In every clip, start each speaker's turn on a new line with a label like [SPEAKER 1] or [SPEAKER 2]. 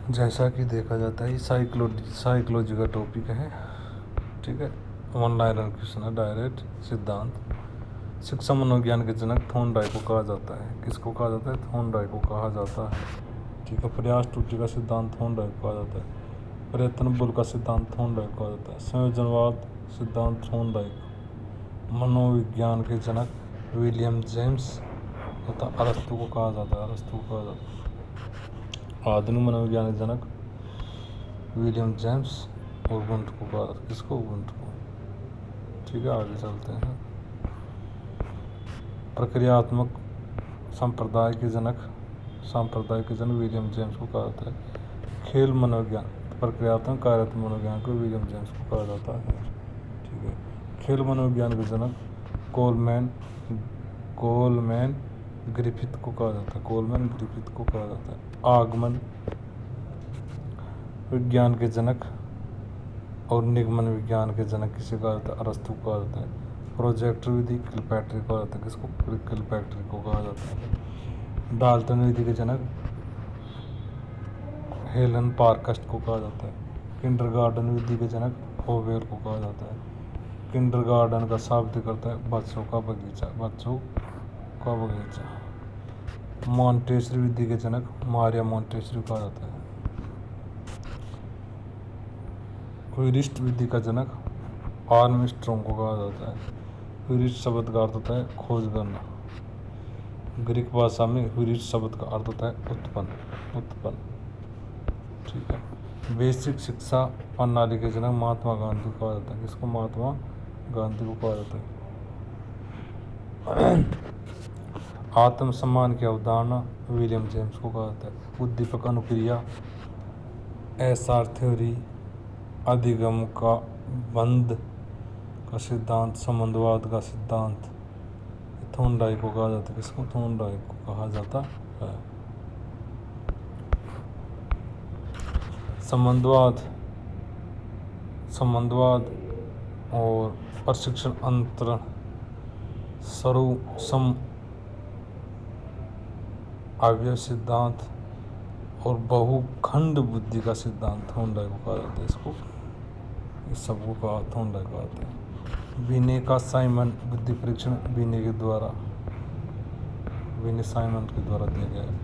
[SPEAKER 1] जैसा कि देखा जाता है, ये साइकोलॉजी का टॉपिक है, ठीक है। वन लाइनर क्वेश्चन है, डायरेक्ट सिद्धांत। शिक्षा मनोविज्ञान के जनक थॉर्नडाइक को कहा जाता है। किसको कहा जाता है? थॉर्नडाइक को कहा जाता है, ठीक है। प्रयास त्रुटि का सिद्धांत थॉर्नडाइक को कहा जाता है। प्रयत्न बल का सिद्धांत थॉर्नडाइक को कहा जाता है। संयोजनवाद सिद्धांत थॉर्नडाइक। मनोविज्ञान के जनक विलियम जेम्स तथा अरस्तु को कहा जाता है। अरस्तु को कहा जाता है। आधुनिक मनोविज्ञान के जनक विलियम जेम्स और वुंट को कहा जाता है। किसको? वुंट को, ठीक है। आगे चलते हैं। प्रक्रियात्मक संप्रदाय के जनक विलियम जेम्स को कहा जाता है। खेल मनोविज्ञान, प्रक्रियात्मक कार्यात्मक मनोविज्ञान को विलियम जेम्स को कहा जाता है, ठीक है। खेल मनोविज्ञान के जनक कोलमैन ग्रिफिथ को कहा जाता है। कोलमैन ग्रिफिथ को कहा जाता है। आगमन विज्ञान के जनक और निगमन विज्ञान के जनक किसे कहा जाता है? अरस्तु को कहा जाता है। प्रोजेक्ट विधि किलपैट्रिक को कहा जाता है। किसको? किलपैट्रिक को कहा जाता है। डाल्टन विधि के जनक हेलन पारकस्ट को कहा जाता है। किंडरगार्टन विधि के जनक होवेल को कहा जाता है। किंडरगार्टन का शाब्दिक अर्थ है बच्चों का बगीचा, बच्चों का बगीचा। मॉन्टेसरी विधि के जनक मारिया मॉन्टेसरी कहा जाता है। ह्यूरिस्ट विधि का जनक आर्मस्ट्रॉन्ग को कहा जाता है। ह्यूरिस्ट शब्द का अर्थ होता है खोज करना। ग्रीक भाषा में ह्यूरिस्ट शब्द का अर्थ होता है उत्पन्न, ठीक है। बेसिक शिक्षा प्रणाली के जनक महात्मा गांधी को कहा जाता है। किसको? महात्मा गांधी को कहा जाता है। आत्मसम्मान की अवधारणा विलियम जेम्स को कहा जाता है। उद्दीपक अनुक्रिया, एसआर थ्योरी, अधिगम का बंध का सिद्धांत, संबंधवाद का सिद्धांत थॉर्नडाइक को कहा जाता है। किसको? थॉर्नडाइक को कहा जाता है। संबंधवाद और प्रशिक्षण अंतरण सम अवयव सिद्धांत और बहुखंड बुद्धि का सिद्धांत थॉर्नडाइक को कहा जाता है। इसको, इस सबको कहा थॉर्नडाइक कहा जाता है। विनय का साइमन बुद्धि परीक्षण विनय साइमन के द्वारा दिया गया है।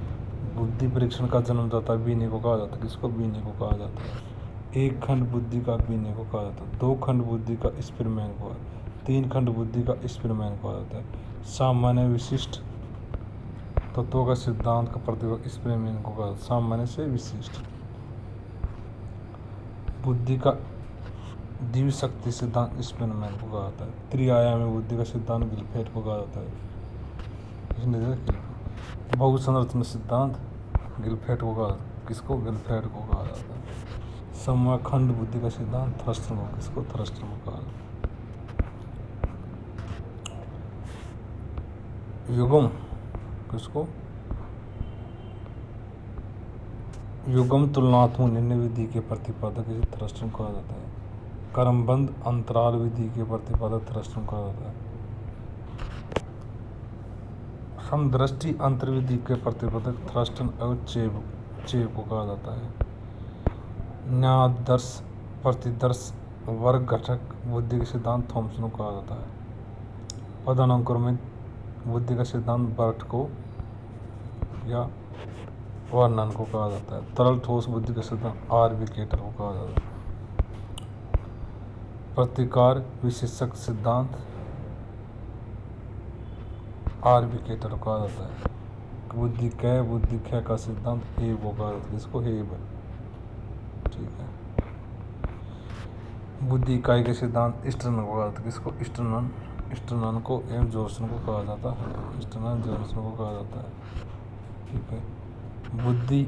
[SPEAKER 1] बुद्धि परीक्षण का जन्मदाता विनय को कहा जाता है। किसको? विनय को कहा जाता है। एक खंड बुद्धि का विनय को कहा जाता है। दो खंड बुद्धि का स्पिरमैन को, तीन खंड बुद्धि का स्पिरमैन को कहा जाता है। सामान्य विशिष्ट तत्वों का सिद्धांत का प्रतिपादक स्पिरमैन को कहा जाता है। सामान्य से विशिष्ट बुद्धि का द्विशक्ति सिद्धांत स्पिरमैन को कहा जाता है। त्रिआयामी बुद्धि का सिद्धांत गिलफेट को कहा जाता है। बहुसंरचना सिद्धांत गिलफेट को कहा, किसको? गिलफेट को कहा जाता है। समखंड बुद्धि का सिद्धांत थ्रस्टर को, किसको? थ्रस्टर को कहा जाता है। युगम, किसको? युगम तुलनात्मक निर्णय विधि के प्रतिपादक इसे थ्रस्टर कहा जाता है। क्रमबद्ध अंतराल विधि के प्रतिपादक थ्रस्टर कहा जाता है। समदृष्टि अंतर्विधि के प्रतिपादक थ्रस्टन और चेव को कहा जाता है। न्यायादर्श प्रतिदर्श वर्ग घटक बुद्धि के सिद्धांत थॉमसन को कहा जाता है। पदानुक्रमित बुद्धि का सिद्धांत बर्ट को या वर्नन को कहा जाता है। तरल ठोस बुद्धि का सिद्धांत आर.वी. केटर को कहा जाता है। प्रतिकार विशेषक सिद्धांत आर.वी. केटर को कहा जाता है। बुद्धि ख का सिद्धांत हेब को कहा जाता है। इसको हेब, ठीक है। बुद्धि इकाई के सिद्धांत स्टर्नन को कहा जाता है। किसको? स्टर्नन को एम जॉनसन को कहा जाता है। स्टर्नन जॉनसन को कहा जाता है, ठीक है। बुद्धि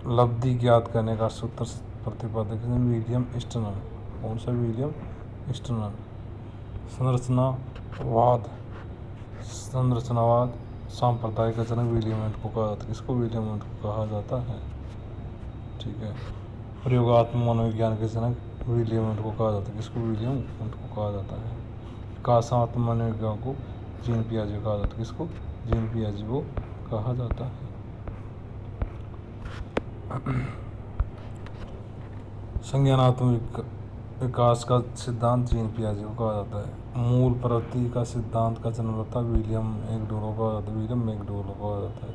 [SPEAKER 1] लब्धि ज्ञात करने का सूत्र प्रतिपादक विलियम स्टर्नन। कौन सा? विलियम स्टर्नन। संरचनावाद सांप्रदायिक का जनक विलियम वुंट को कहा जाता है। किसको? विलियम वुंट को कहा जाता है, ठीक है। प्रयोगात्मक मनोविज्ञान के जनक विलियम वुंट को कहा जाता है। किसको? विलियम वुंट को कहा जाता है। विकासात्मक मनोविज्ञान को जीन पियाजे कहा जाता है। किसको? जीन पियाजे को कहा जाता है। संज्ञानात्मक विकास का सिद्धांत जीन पियाजे को कहा जाता है। मूल प्रवृत्ति का सिद्धांत का जन्मदाता विलियम मैकडूगल को कहा जाता है।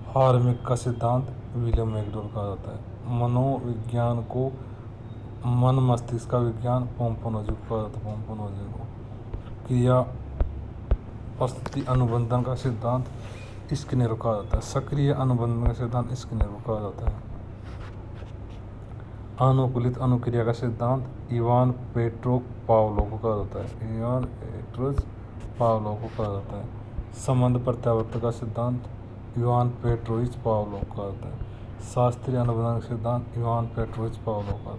[SPEAKER 1] हार्मिक का सिद्धांत विलियम मैकडूगल कहा जाता है। मनोविज्ञान को मन मस्तिष्क का विज्ञान पोम्पोनोजी को कहा जाता है। पोम्पोनोजी को क्रिया परिस्थिति अनुबंधन का सिद्धांत स्किनर को कहा जाता है। सक्रिय अनुबंधन का सिद्धांत स्किनर को कहा जाता है। अनुकूलित अनुक्रिया का सिद्धांत इवान पेट्रो पावलोव को कहा जाता है। इवान पेट्रोज पावलोव को कहा जाता है। संबंध प्रत्यावर्तन का सिद्धांत इवान पेट्रोविच पावलोव को कहा जाता है। शास्त्रीय अनुबंधन का सिद्धांत इवान पेट्रोविच पावलोव को कहा जाता है।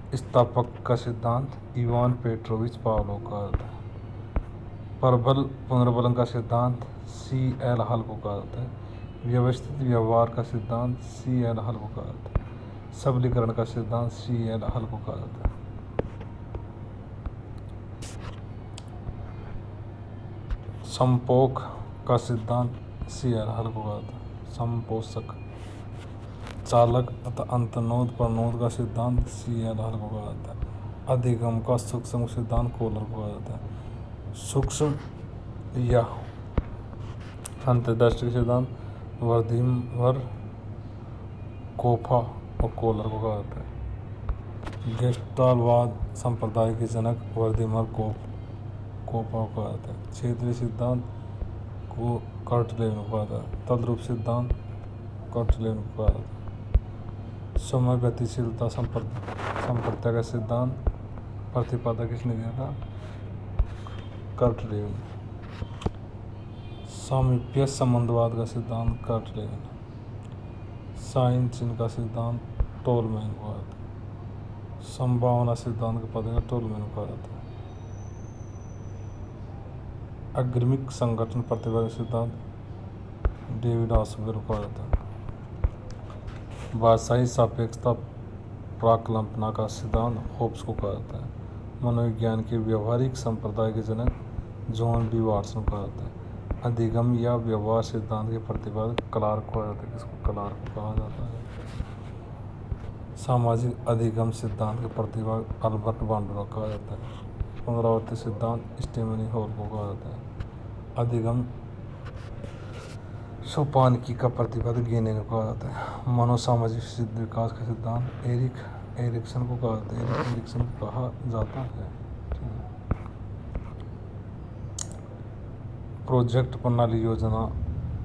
[SPEAKER 1] प्रतिस्थापक का सिद्धांत इवान पेट्रोविच पावलोव को कहा जाता है। प्रबल पुनर्बलन का सिद्धांत CL हल को कहा जाता है। व्यवस्थित व्यवहार का सिद्धांत CL हल को कहा जाता है। सबलीकरण का सिद्धांत CL हल को कहा जाता है। संपोक का सिद्धांत CL हल को कहा जाता है। संपोषक चालक तथा अंतर्नोद प्रनोद का सिद्धांत CL हल को कहा जाता है। अधिगम का सूक्ष्म सिद्धांत कोहलर को कहा जाता है। सूक्ष्म या अंतर्दृष्टि सिद्धांत वर्दीमर कोफा और कोहलर को कहा जाता है। गेस्टाल्टवाद संप्रदाय के जनक वर्दीमर कोफा को कहा जाता है। क्षेत्रीय सिद्धांत को कर्ट लेविन को कहा जाता है। तद्रूप सिद्धांत कर्ट लेविन को कहा जाता है। समय गतिशीलता संप्रत्या का सिद्धांत प्रतिपादक किसने दिया था? Kurt Lewin. सामीप्य संबंधवाद का सिद्धांत कर्ट लेविन। साइन चिन्ह का सिद्धांत टोलमैन को कहा जाता है। संभावना सिद्धांत का पद टोलमैन को कहा जाता है। अग्रिमिक संगठन प्रतिपादक सिद्धांत डेविड ऑसबर्ग को कहा जाता है। भाषाई सापेक्षता प्राकल्पना का सिद्धांत होब्स को कहा जाता है। मनोविज्ञान के व्यवहारिक संप्रदाय के जनक जॉन बी वाटसन को कहा जाता है। अधिगम या व्यवहार सिद्धांत के प्रतिपादक क्लार्क को कहा जाता है। किसको? क्लार्क को कहा जाता है। सामाजिक अधिगम सिद्धांत के प्रतिपादक अल्बर्ट बांडुरा कहा जाता है। पुनरावृत्ति सिद्धांत स्टेमनी हॉल को कहा जाता है। अधिगम सोपानकी का प्रतिपादक गेनेन को कहा जाता है। मनोसामाजिक विकास का सिद्धांत एरिक्सन को कहा जाता है। एरिक्सन को कहा जाता है। प्रोजेक्ट प्रणाली योजना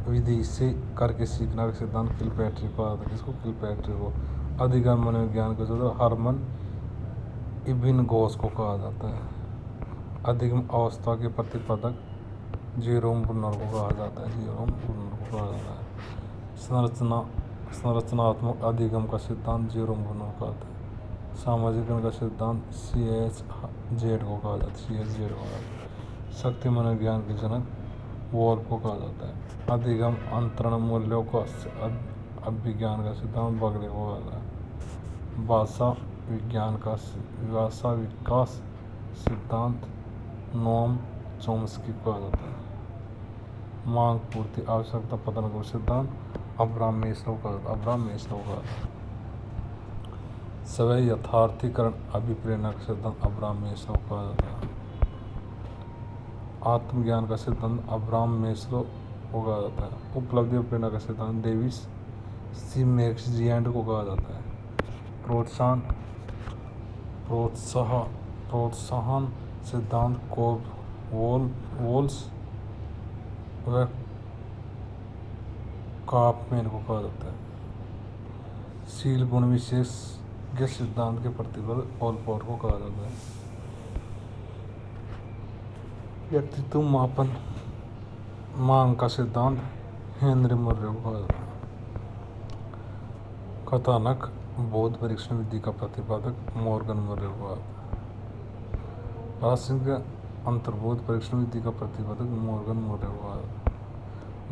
[SPEAKER 1] विधि से करके सीखना का सिद्धांत किलपैट्रिक को कहा जाता है। किसको? किलपैट्रिक को। अधिगम मनोविज्ञान का जो हरमन इबिन घोष को कहा जाता है। अधिगम अवस्था के प्रतिपादक जेरोम ब्रुनर को कहा जाता है। जेरोम ब्रुनर को कहा जाता है। संरचनात्मक अधिगम का सिद्धांत जेरोम ब्रुनर को कहा जाता है। सामाजिकरण का सिद्धांत CHZ को कहा जाता है। CHZ को कहा जाता है। शक्ति मनोविज्ञान के जनक वॉल्फ को कहा जाता है। अधिगम अंतरण मूल्यों का अभिज्ञान का सिद्धांत बगले को कहा जाता है। भाषा विकास सिद्धांत नोम चोम्स्की को कहा जाता है। मांग पूर्ति आवश्यकता पदानुक्रम सिद्धांत अब्राहम मेस्लो को कहा जाता है। अब्राहम मेस्लो को कहा जाता है। स्वयं यथार्थीकरण अभिप्रेरणा का सिद्धांत अब्राहम मेस्लो को कहा जाता है। आत्मज्ञान का सिद्धांत अब्राहम मेस्लो को कहा जाता है। उपलब्धि और प्रेरणा का सिद्धांत डेविस सी मैक्सजिएंट को कहा जाता है। प्रोत्साहन सिद्धांत वोल्स व काफमैन को कहा जाता है। शील गुण विशेषज्ञ सिद्धांत के प्रतिपादक ऑलपोर्ट को कहा जाता है। व्यक्तित्व मापन मांग का सिद्धांत हेनरी मुर्रे को कहा जाता है। कथानक बोध परीक्षण विधि का प्रतिपादक मॉर्गन मुर्रे को कहा जाता है। प्रासंगिक अंतर्बोध परीक्षण विधि का प्रतिपादक मॉर्गन मुर्रे को कहा जाता है।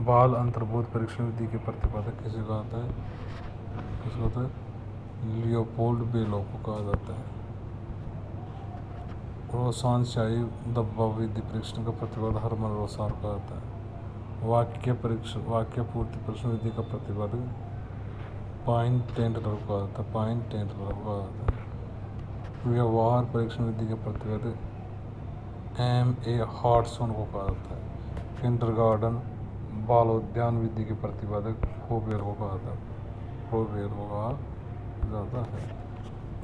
[SPEAKER 1] बाल अंतर्बोध परीक्षण विधि के प्रतिपादक किसे कहा जाता है? किसको कहते हैं? लियोपोल्ड बेलो को कहा जाता है। रोसान शाही धब्बा विधि परीक्षण का प्रतिपादक हरमन रोसार कहा जाता है। वाक्य पूर्ति प्रश्न विधि का प्रतिपादक पाइन टेंडलर को कहा जाता है। पाइन टेंडलर को कहा जाता है। व्यवहार परीक्षण विधि के प्रतिपादक M.A. हार्टसन को कहा जाता है। किंडरगार्टन बालोद्यान विधि के प्रतिपादक फोबेर को कहा जाता है। फोबेर को कहा जाता है।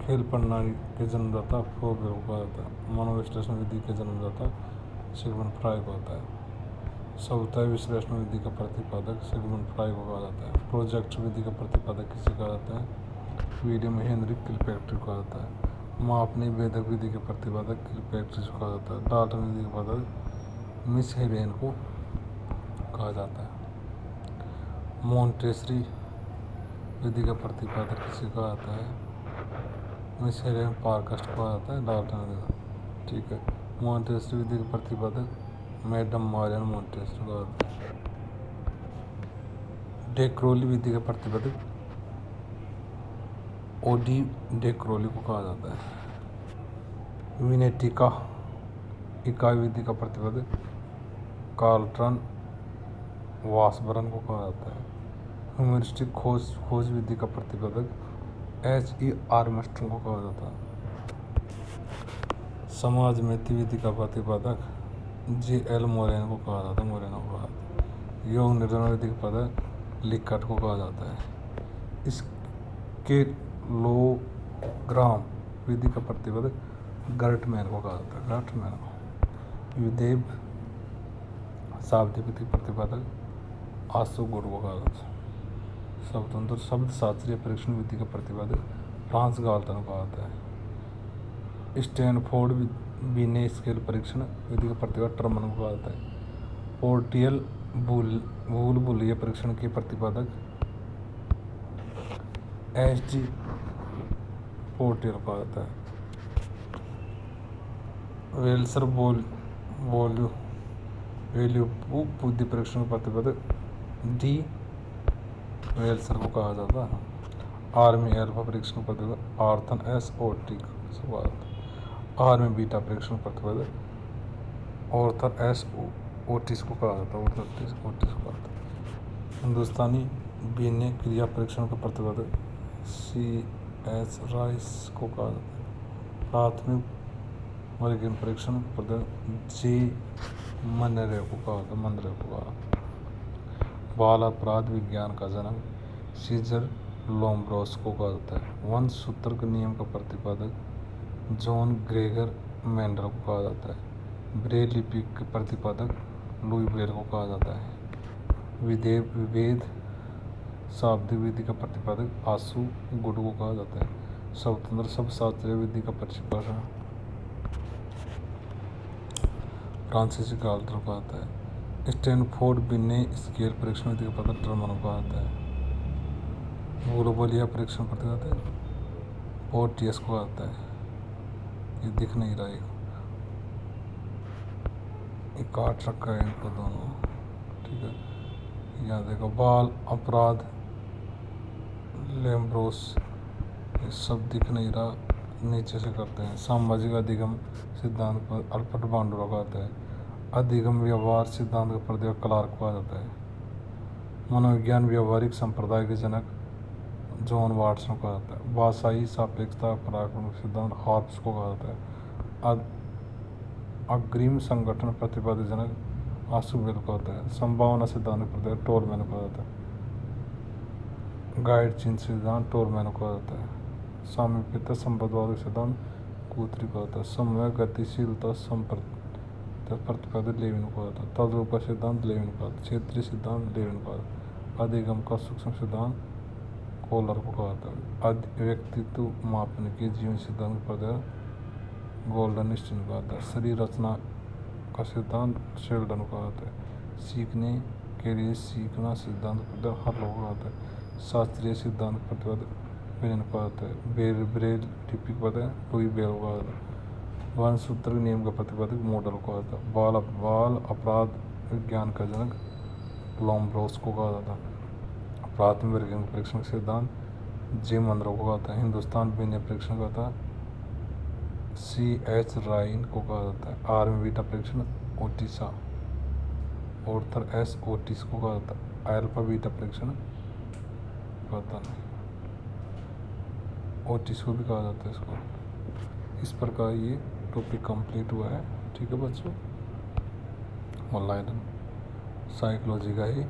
[SPEAKER 1] खेल प्रणाली के जन्मदाता फोबेर को कहा जाता है। मनोविश्लेषण विधि के जन्मदाता सिगमंड फ्राइड होता है। समुदाय विश्लेषण विधि का प्रतिपादक सिगमंड फ्राइड को कहा जाता है। प्रोजेक्ट विधि का प्रतिपादक किसे कहा जाता है? विलियम हेनरी किलपैट्रिक को कहा जाता है। मापनी भेदक विधि के प्रतिपादक किलपैट्रिक को कहा जाता है। डाल्टन विधि के प्रतिपादक मिस हेलेन को कहा जाता है। मोंटेसरी विधि का प्रतिपादक किसे कहा जाता है? मिस हेलेन पारकास्ट को कहा जाता है। डाल्टन विधि, ठीक है। मोंटेसरी विधि के प्रतिपादक मैडम मारियन मोंटेसरी को कहा जाता है। डे क्रोली विधि का प्रतिपादक ओडी डे क्रोली को कहा जाता है। विनेटिका इकाई विधि का प्रतिपादक कार्लटन वासबरन को कहा जाता है। ह्यूमरिस्टिक खोज विधि का प्रतिपादक H.E. आर्मस्ट्रॉन्ग को कहा जाता है। समाज मिति विधि का प्रतिपादक J.L. मोरेनो को कहा जाता है। योग निर्णय विधि का प्रतिपादक लिकट को कहा जाता है। स्केलोग्राम विधि का प्रतिपादक गर्टमैन को कहा जाता है। गर्टमैन को। विदेव शाब्दिक विधि प्रतिपादक आशुगुण को कहा जाता है। स्वतंत्र शब्द शास्त्रीय परीक्षण विधि का प्रतिपादक फ्रांस गाल्टन को कहा जाता है। स्टैनफोर्ड बिने स्केल परीक्षण विधि का प्रतिपादक टर्मन को कहा जाता है। पोर्टियल बुलबुलिया परीक्षण के प्रतिपादक H.G. पोर्टियल को कहा जाता है। वेल्सर वैल्यू बुद्धि परीक्षण का प्रतिपादक D. वेल्सर को कहा जाता है। आर्मी अल्फा परीक्षण का प्रतिपादक आर्थन S. ओटिक को कहा जाता है। आर्मी बीटा परीक्षण का प्रतिपादक ऑर्थर S. ओटिस को कहा जाता है। हिंदुस्तानी बीने क्रिया परीक्षण का प्रतिपादक C.S. राइस को कहा जाता है। प्राथमिक वर्गीकरण परीक्षण प्रतिपादक J. मनरे को कहा जाता है। बाल अपराध विज्ञान का जनक सीजर लोम्ब्रोस को कहा जाता है। वंश सूत्र के नियम का प्रतिपादक जॉन ग्रेगर मेंडल को कहा जाता है। ब्रेल लिपि के प्रतिपादक लुई ब्रेल को कहा जाता है। विभेद शाब्दिक विधि का प्रतिपादक आशु गुड को कहा जाता है। स्वतंत्र शब्द शास्त्रीय विधि का प्रतिपादक फ्रांसीसी गाल्टर को कहा जाता है। स्टैनफोर्ड बिने स्केल परीक्षण विधि का प्रतिपादक टर्मन को कहा जाता है। बुलबुलिया परीक्षण प्रतिपादक पोर्टियस को कहा जाता है। ये दिख नहीं रहा, ये काट रखा है इनको दोनों, ठीक है। यहाँ देखो बाल अपराध लेम्ब्रोस, ये सब दिख नहीं रहा, नीचे से करते हैं। सामाजिक अधिगम सिद्धांत पर अल्बर्ट बांडुरा का आता है। अधिगम व्यवहार सिद्धांत का प्रतिपादक क्लार्क कहा जाता है। मनोविज्ञान व्यवहारिक संप्रदाय के जनक जॉन वाटसन को कहा जाता है। भाषाई सापेक्षता पराक्रम सिद्धांत हॉब्स को कहा जाता है। अग्रिम संगठन प्रतिपादक जनक आशुबेल को होता है। संभावना सिद्धांत प्रतिपादक टोलमैन को कहा जाता है। गाइड चिन्ह सिद्धांत टोलमैन को कहा जाता है। सामीप्यता संबंधवादी सिद्धांत कूत्री को होता है। समय गतिशीलता प्रतिपादक लेविन को होता है। तद्रूप सिद्धांत लेविन को होता है। क्षेत्रीय सिद्धांत लेविन को होता है। अधिगम का सूक्ष्म सिद्धांत कोलर को कहा जाता है। व्यक्तित्व मापन के जीवन सिद्धांत प्रतिपादक गोल्डन स्टीन को आता है। शरीर रचना का सिद्धांत शेल्डन को आता है। सीखने के लिए सीखना सिद्धांत प्रतिपादक हर्लो को आता है। शास्त्रीय सिद्धांत प्रतिपादक बेन को आता है। ब्रेल लिपि प्रतिपादक लुई ब्रेल को आता है। वंश सूत्र नियम का प्रतिपादक मॉडल को आता है। बाल अपराध विज्ञान का जनक लोम्ब्रोस को कहा जाता है। प्राथमिक वर्गीकरण परीक्षण सिद्धांत जे मनरो को कहता है। हिंदुस्तान बिने परीक्षण कहता है C.H. राइन को कहा जाता है। आर्मी बीटा परीक्षण ओटिसा ऑर्थर एस ओटिस को कहा जाता है। अल्फा बीटा प्रेडिक्शन पता नहीं, ओटिस को भी कहा जाता है इसको। इस प्रकार ये टॉपिक कंप्लीट हुआ है। ठीक है बच्चों, ऑनलाइन साइकोलॉजी का ही